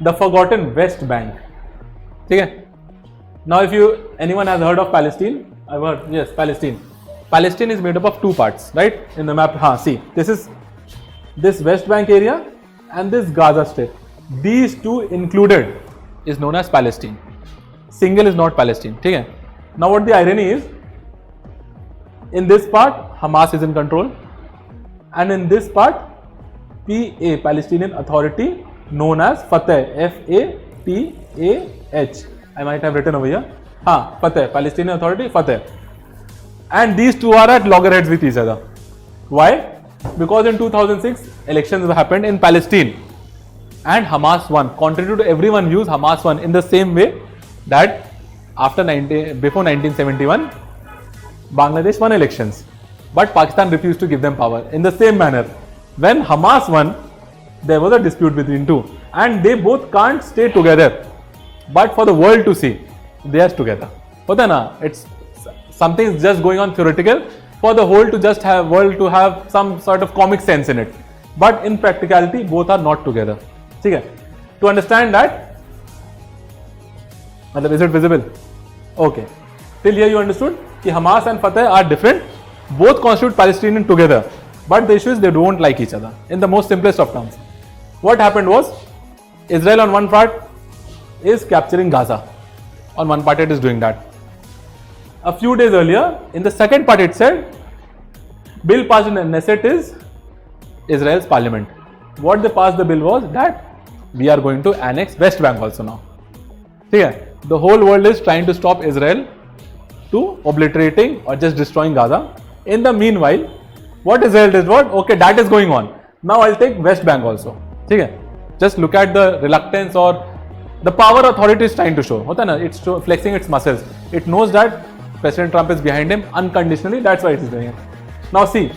the forgotten West Bank. Okay. Now, if anyone has heard of Palestine, I've heard, yes, Palestine. Palestine is made up of two parts, right? In the map, see, this is this West Bank area and this Gaza Strip. These two included is known as Palestine. Single is not Palestine. Okay. Now, what the irony is, in this part, Hamas is in control, and in this part, PA, Palestinian Authority, known as Fatah, F-A-T-A-H. I might have written over here. Fatah, Palestinian Authority, Fatah. And these two are at loggerheads with each other. Why? Because in 2006, elections happened in Palestine and Hamas won. Contrary to everyone views, Hamas won in the same way that before 1971, Bangladesh won elections. But Pakistan refused to give them power. In the same manner, when Hamas won, there was a dispute between two. And they both can't stay together. But for the world to see, they are together. It's something is just going on theoretical for the whole to just have world to have some sort of comic sense in it. But in practicality, both are not together. Okay. To understand that, is it visible? Okay. Till here you understood that Hamas and Fatah are different. Both constitute Palestinian together. But the issue is they don't like each other. In the most simplest of terms. What happened was, Israel on one part is capturing Gaza. On one part it is doing that. A few days earlier, in the second part it said, bill passed in the Knesset is Israel's parliament. What they passed the bill was that we are going to annex West Bank also now. The whole world is trying to stop Israel to obliterating or just destroying Gaza. In the meanwhile, what Israel did was, okay, that is going on. Now I'll take West Bank also. Just look at the reluctance or the power authority is trying to show. It's flexing its muscles. It knows that President Trump is behind him unconditionally. That's why it is doing it. Now see,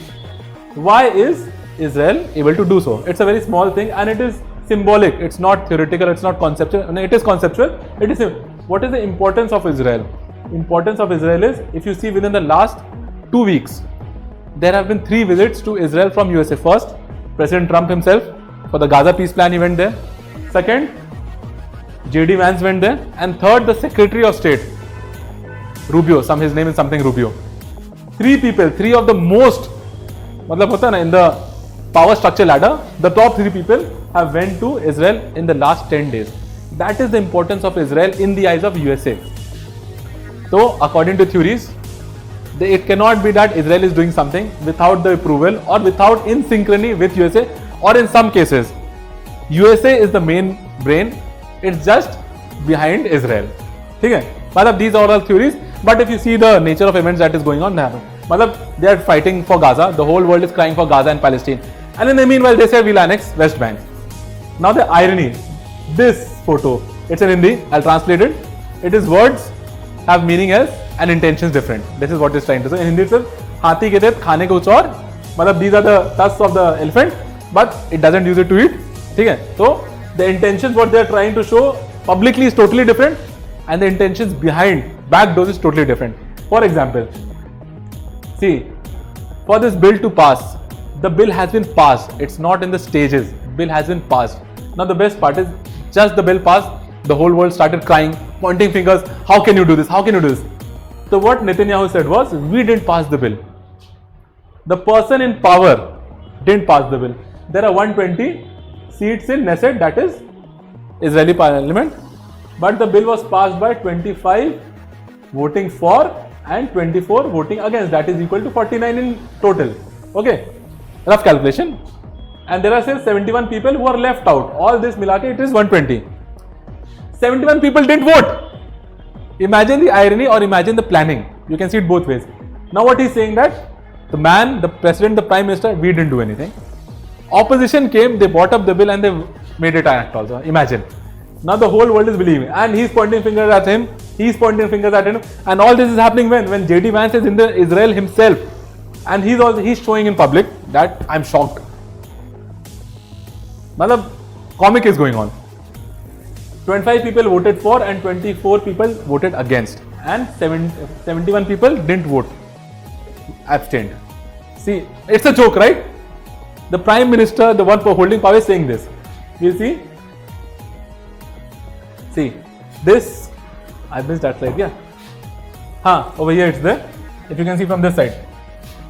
why is Israel able to do so? It's a very small thing and it is symbolic. It's not theoretical. It's not conceptual. No, it is conceptual. It is. What is the importance of Israel? Importance of Israel is, if you see within the last 2 weeks, there have been 3 visits to Israel from USA. First, President Trump himself for the Gaza peace plan. He went there. Second, J.D. Vance went there. And third, the Secretary of State, Rubio. His name is something Rubio. 3 people, 3 of the most, in the power structure ladder, the top 3 people have went to Israel in the last 10 days. That is the importance of Israel in the eyes of USA. So, according to theories, it cannot be that Israel is doing something without the approval or without in synchrony with USA, or in some cases, USA is the main brain. It's just behind Israel. These are all theories, but if you see the nature of events that is going on, they are fighting for Gaza. The whole world is crying for Gaza and Palestine. And in the meanwhile, they say we'll annex West Bank. Now the irony, this photo, it's in Hindi, I'll translate it. It is words have meaning as and intentions different. This is what it's trying to say. In Hindi, it's Hathi ke tet khane ko kuch aur. These are the tusks of the elephant, but it doesn't use it to eat. So the intentions what they are trying to show publicly is totally different, and the intentions behind back doors is totally different. For example, see, for this bill to pass, the bill has been passed. It's not in the stages. Bill has been passed. Now the best part is, just the bill passed, the whole world started crying, pointing fingers. How can you do this? How can you do this? So what Netanyahu said was, we didn't pass the bill. The person in power didn't pass the bill. There are 120 seats in Knesset, that is Israeli parliament, but the bill was passed by 25 voting for and 24 voting against. That is equal to 49 in total. Okay, rough calculation. And there are say 71 people who are left out. All this milake, it is 120. 71 people didn't vote. Imagine the irony, or imagine the planning. You can see it both ways. Now what he's saying that the man, the president, the prime minister, we didn't do anything. Opposition came, they bought up the bill and they made it an act also. Imagine. Now the whole world is believing, and he's pointing fingers at him, he's pointing fingers at him, and all this is happening when J.D. Vance is in the Israel himself, and he's showing in public that I'm shocked. Comic is going on. 25 people voted for and 24 people voted against, and 71 people didn't vote, abstained. See, it's a joke, right? The prime minister, the one holding power, is saying this. You see, See, this, I missed that slide, yeah. Over here it's there. If you can see from this side,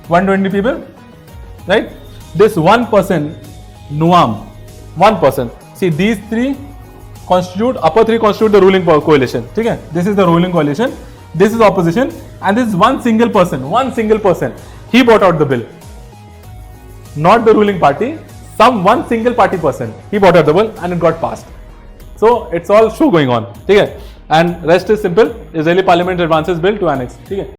120 people, right? This 1%, Nuam, 1%. See, these three constitute, upper three constitute the ruling coalition. Okay? This is the ruling coalition, this is opposition, and this is one single person. He brought out the bill. Not the ruling party, one single party person. He brought out the bill and it got passed. So it's all show going on. Okay? And rest is simple. Israeli Parliament advances bill to annex. Okay?